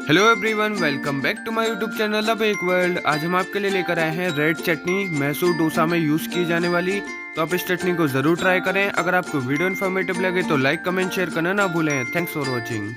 Hello everyone, welcome back to my YouTube channel अब एक world. आज हम आपके लिए लेकर आए हैं रेड चटनी, मैसूर डोसा में यूज़ की जाने वाली। तो आप इस चटनी को ज़रूर ट्राई करें। अगर आपको वीडियो इन्फॉर्मेटिव लगे तो लाइक कमेंट शेयर करना ना भूलें। Thanks for watching.